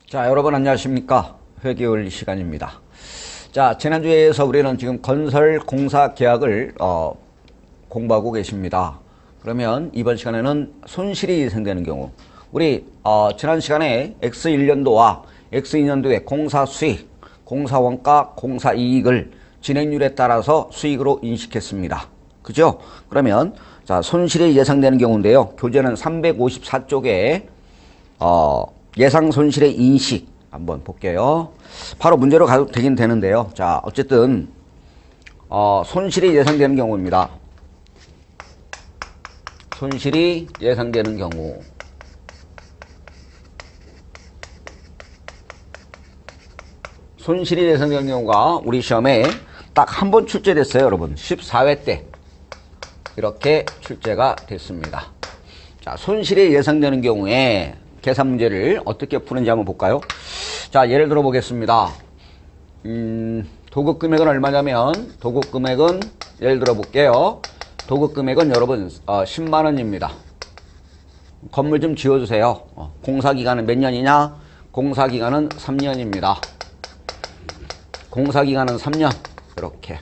자, 여러분 안녕하십니까? 회계원리 시간입니다. 자, 지난주에 이어서 우리는 지금 건설 공사 계약을 공부하고 계십니다. 그러면 이번 시간에는 손실이 예상되는 경우, 우리 지난 시간에 X1년도와 X2년도의 공사 수익, 공사 원가, 공사 이익을 진행률에 따라서 수익으로 인식했습니다. 그죠? 그러면 자, 손실이 예상되는 경우인데요. 교재는 354쪽에 예상 손실의 인식 한번 볼게요. 바로 문제로 가도 되긴 되는데요. 자, 어쨌든 손실이 예상되는 경우입니다. 손실이 예상되는 경우. 손실이 예상되는 경우가 우리 시험에 딱 한 번 출제됐어요, 여러분. 14회 때 이렇게 출제가 됐습니다. 자, 손실이 예상되는 경우에 계산 문제를 어떻게 푸는지 한번 볼까요? 자, 예를 들어 보겠습니다. 도급 금액은 얼마냐면, 도급 금액은 예를 들어 볼게요. 도급 금액은 여러분 10만 원입니다. 건물 좀 지어주세요. 공사 기간은 몇 년이냐? 공사 기간은 3년입니다. 공사 기간은 3년. 이렇게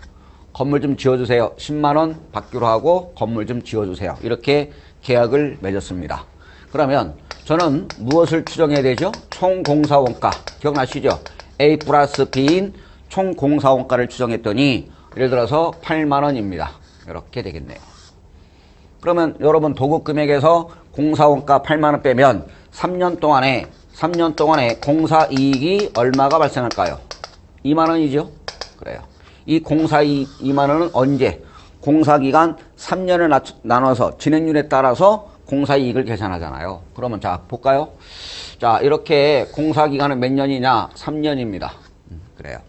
건물 좀 지어주세요. 10만 원 받기로 하고 건물 좀 지어주세요. 이렇게 계약을 맺었습니다. 그러면 저는 무엇을 추정해야 되죠? 총 공사 원가. 기억나시죠? A 플러스 B인 총 공사 원가를 추정했더니 예를 들어서 8만 원입니다. 이렇게 되겠네요. 그러면 여러분 도급 금액에서 공사 원가 8만 원 빼면 3년 동안에 공사 이익이 얼마가 발생할까요? 2만 원이죠? 그래요. 이 공사 이익 2만 원은 언제? 공사 기간 3년을 나눠서 진행률에 따라서 공사 이익을 계산하잖아요. 그러면 자, 볼까요? 자, 이렇게 공사 기간은 몇 년이냐? 3년입니다. 그래요.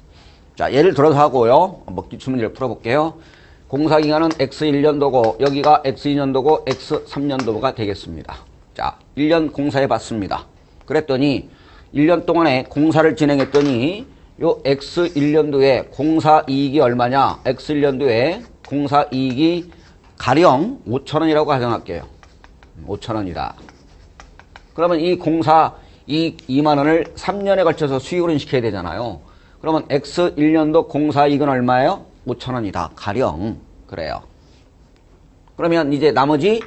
자, 예를 들어서 하고요. 기출 문제를 풀어볼게요. 공사 기간은 X1년도고 여기가 X2년도고 X3년도가 되겠습니다. 자, 1년 공사해 봤습니다. 그랬더니 1년 동안에 공사를 진행했더니 요 X1년도에 공사 이익이 얼마냐? X1년도에 공사 이익이 가령 5,000원이라고 가정할게요. 5,000원이다. 그러면 이 공사 이익 2만 원을 3년에 걸쳐서 수익으로 인식해야 되잖아요. 그러면 X1년도 공사 이익은 얼마예요? 5,000원이다. 가령. 그래요. 그러면 이제 나머지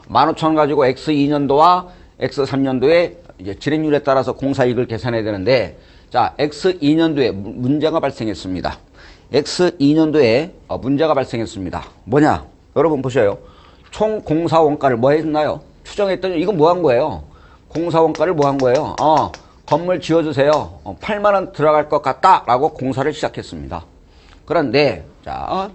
15,000원 가지고 X2년도와 X3년도에 이제 진행률에 따라서 공사 이익을 계산해야 되는데, 자, X2년도에 문제가 발생했습니다. X2년도에 문제가 발생했습니다. 뭐냐? 여러분 보셔요. 총 공사 원가를 뭐 했나요? 추정했더니 이건 뭐 한 거예요? 공사 원가를 뭐 한 거예요? 건물 지어주세요. 8만 원 들어갈 것 같다 라고 공사를 시작했습니다. 그런데 자,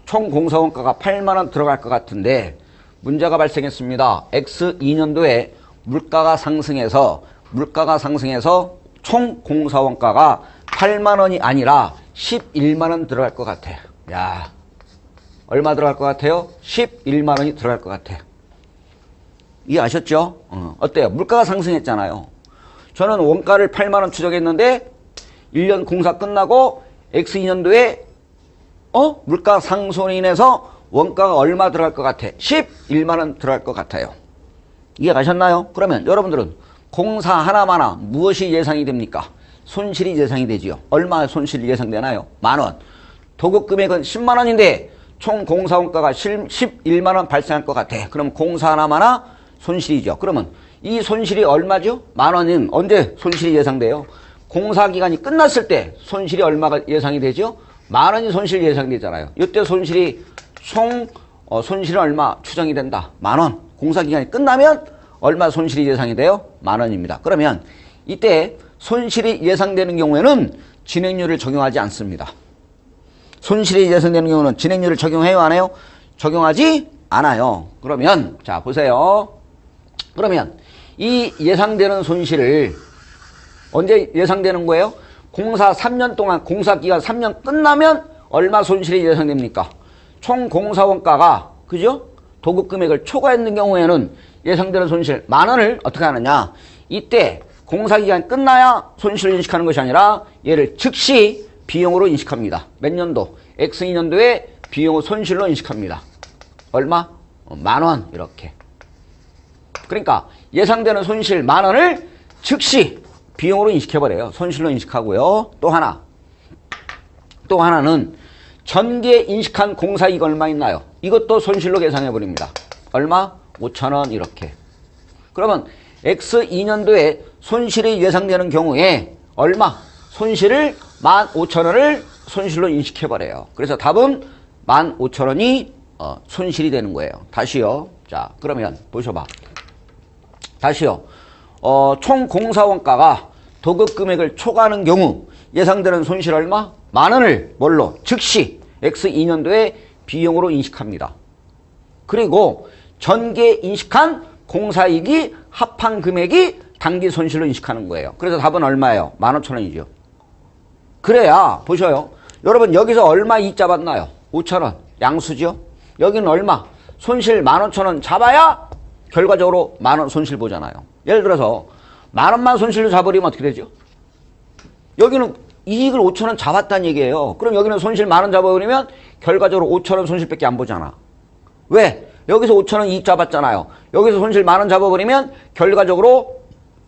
총 공사 원가가 8만 원 들어갈 것 같은데 문제가 발생했습니다. X2년도에 물가가 상승해서 총 공사 원가가 8만 원이 아니라 11만 원 들어갈 것 같아. 야, 얼마 들어갈 것 같아요? 11만 원이 들어갈 것 같아. 이해하셨죠? 어때요? 물가가 상승했잖아요. 저는 원가를 8만 원 추정했는데 1년 공사 끝나고 X2년도에 물가 상승으로 인해서 원가가 얼마 들어갈 것 같아? 11만 원 들어갈 것 같아요. 이해가셨나요? 그러면 여러분들은 공사 하나마나 무엇이 예상이 됩니까? 손실이 예상이 되지요. 얼마 손실이 예상되나요? 만 원. 도급 금액은 10만 원인데 총 공사 원가가 11만 원 발생할 것 같아. 그럼 공사 하나마나 손실이죠. 그러면 이 손실이 얼마죠? 만 원은 언제 손실이 예상돼요? 공사 기간이 끝났을 때 손실이 얼마가 예상이 되죠? 만 원이 손실이 예상되잖아요. 이때 손실이 손실은 얼마 추정이 된다? 만 원. 공사 기간이 끝나면 얼마 손실이 예상이 돼요? 만 원입니다. 그러면 이때 손실이 예상되는 경우에는 진행률을 적용하지 않습니다. 손실이 예상되는 경우는 진행률을 적용해요, 안 해요? 적용하지 않아요. 그러면 자, 보세요. 그러면 이 예상되는 손실을 언제 예상되는 거예요? 공사 3년 동안, 공사 기간 3년 끝나면 얼마 손실이 예상됩니까? 총 공사 원가가, 그죠? 도급 금액을 초과했는 경우에는 예상되는 손실 만 원을 어떻게 하느냐? 이때 공사 기간 끝나야 손실을 인식하는 것이 아니라 얘를 즉시 비용으로 인식합니다. 몇 년도? X2년도에 비용을 손실로 인식합니다. 얼마? 만 원. 이렇게. 그러니까 예상되는 손실 만 원을 즉시 비용으로 인식해버려요. 손실로 인식하고요. 또 하나는 전기에 인식한 공사이익 얼마 있나요? 이것도 손실로 계산해버립니다. 얼마? 5,000원 이렇게. 그러면 X2년도에 손실이 예상되는 경우에 얼마? 손실을 15,000원을 손실로 인식해버려요. 그래서 답은 15,000원이 손실이 되는 거예요. 다시요. 자, 그러면 보셔봐. 다시요. 총 공사원가가 도급 금액을 초과하는 경우 예상되는 손실 얼마? 10,000원을 뭘로? 즉시 X2년도에 비용으로 인식합니다. 그리고 전기에 인식한 공사이익이 합한 금액이 단기 손실로 인식하는 거예요. 그래서 답은 얼마예요? 15,000원이죠. 그래야 보셔요. 여러분 여기서 얼마 이익 잡았나요? 5,000원. 양수죠. 여기는 얼마? 손실 15,000원 잡아야 결과적으로 10,000원 손실 보잖아요. 예를 들어서 10,000원만 손실로 잡으려면 어떻게 되죠? 여기는 이익을 5,000원 잡았다는 얘기예요. 그럼 여기는 손실 10,000원 잡아버리면 결과적으로 5,000원 손실밖에 안 보잖아. 왜? 여기서 5,000원 이익 잡았잖아요. 여기서 손실 10,000원 잡아버리면 결과적으로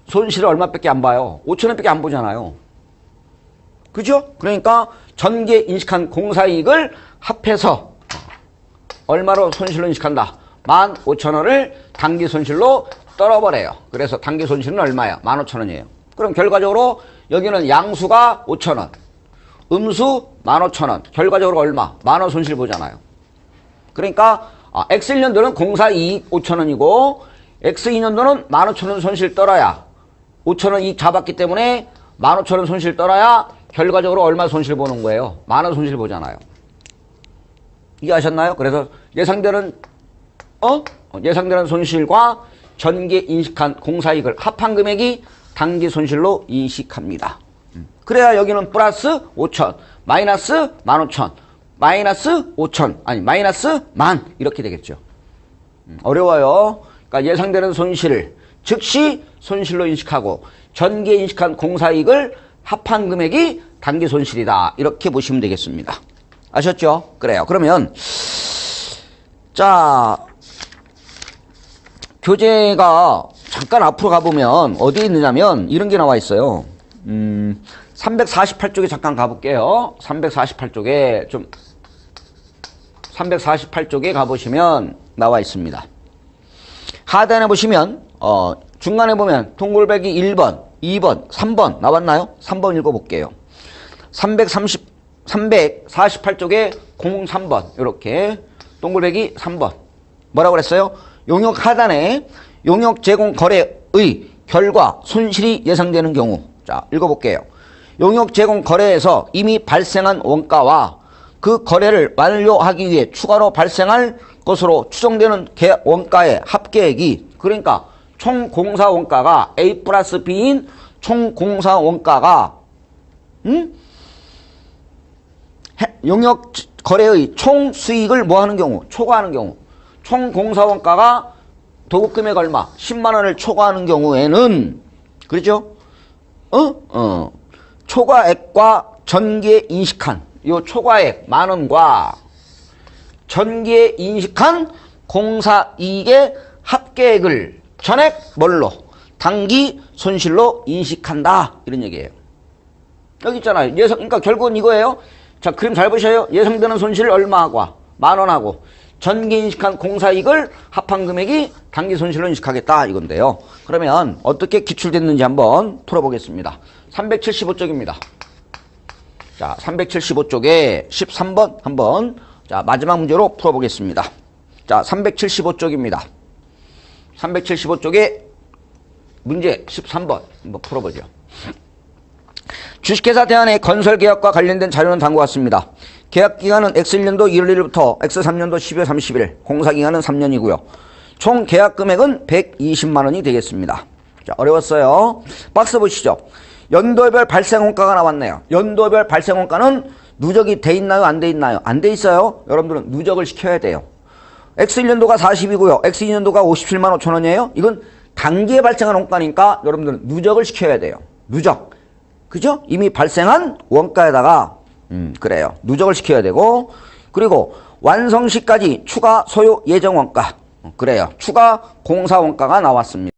손실을 얼마밖에 안 봐요. 5,000원밖에 안 보잖아요. 그죠? 그러니까 전기에 인식한 공사이익을 합해서 얼마로 손실로 인식한다? 15,000원을 단기 손실로 떨어버려요. 그래서 단기 손실은 얼마예요? 15,000원이에요. 그럼 결과적으로 여기는 양수가 5,000원, 음수 15,000원, 결과적으로 얼마? 10,000원 손실 보잖아요. 그러니까 X1년도는 공사이익 5,000원이고 X2년도는 15,000원 손실 떨어야 5,000원 이익 잡았기 때문에 15,000원 손실 떨어야 결과적으로 얼마 손실 보는 거예요? 10,000원 손실 보잖아요. 이해하셨나요? 그래서 예상되는 예상되는 손실과 전기에 인식한 공사이익을 합한 금액이 단기 손실로 인식합니다. 그래야 여기는 플러스 5,000, 마이너스 15,000, 마이너스 5,000, 아니 마이너스 10,000 이렇게 되겠죠. 어려워요. 그러니까 예상되는 손실을 즉시 손실로 인식하고 전기에 인식한 공사이익을 합한 금액이 단기 손실이다. 이렇게 보시면 되겠습니다. 아셨죠? 그래요. 그러면 자 교재가 잠깐 앞으로 가보면 어디에 있느냐면 이런 게 나와 있어요. 348쪽에 잠깐 가볼게요. 348쪽에 가보시면 나와 있습니다. 하단에 보시면 중간에 보면 동글배기 1번, 2번, 3번 나왔나요? 3번 읽어볼게요. 348쪽에 03번 이렇게 동글배기 3번 뭐라고 그랬어요? 용역 하단에 용역 제공 거래의 결과 손실이 예상되는 경우 자 읽어볼게요. 용역 제공 거래에서 이미 발생한 원가와 그 거래를 완료하기 위해 추가로 발생할 것으로 추정되는 원가의 합계액이 그러니까 총 공사 원가가 A 플러스 B인 총 공사 원가가 용역 거래의 총 수익을 뭐 하는 경우? 초과하는 경우. 총 공사 원가가 도급 금액 얼마? 10만 원을 초과하는 경우에는 그렇죠? 초과액과 전기에 인식한 요 초과액 10,000원과 전기에 인식한 공사 이익의 합계액을 전액 뭘로? 단기 손실로 인식한다. 이런 얘기예요. 여기 있잖아요. 그러니까 결국은 이거예요. 자, 그림 잘 보셔요. 예상되는 손실 얼마하고 10,000원하고 전기 인식한 공사이익을 합한 금액이 단기 손실로 인식하겠다 이건데요. 그러면 어떻게 기출됐는지 한번 풀어보겠습니다. 375쪽입니다. 자, 375쪽에 13번 한번 자 마지막 문제로 풀어보겠습니다. 자, 375쪽입니다. 375쪽에 문제 13번 한번 풀어보죠. 주식회사 대안의 건설계약과 관련된 자료는 다음과 같습니다. 계약기간은 X1년도 1월 1일부터 X3년도 12월 30일, 공사기간은 3년이고요. 총 계약금액은 120만 원이 되겠습니다. 자, 어려웠어요. 박스 보시죠. 연도별 발생원가가 나왔네요. 연도별 발생원가는 누적이 돼 있나요? 안 돼 있나요? 안 돼 있어요. 여러분들은 누적을 시켜야 돼요. X1년도가 40이고요. X2년도가 57만 5천 원이에요. 이건 단기에 발생한 원가니까 여러분들은 누적을 시켜야 돼요. 누적. 그죠? 이미 발생한 원가에다가 그래요. 누적을 시켜야 되고 그리고 완성 시까지 추가 소요 예정 원가 그래요. 추가 공사 원가가 나왔습니다.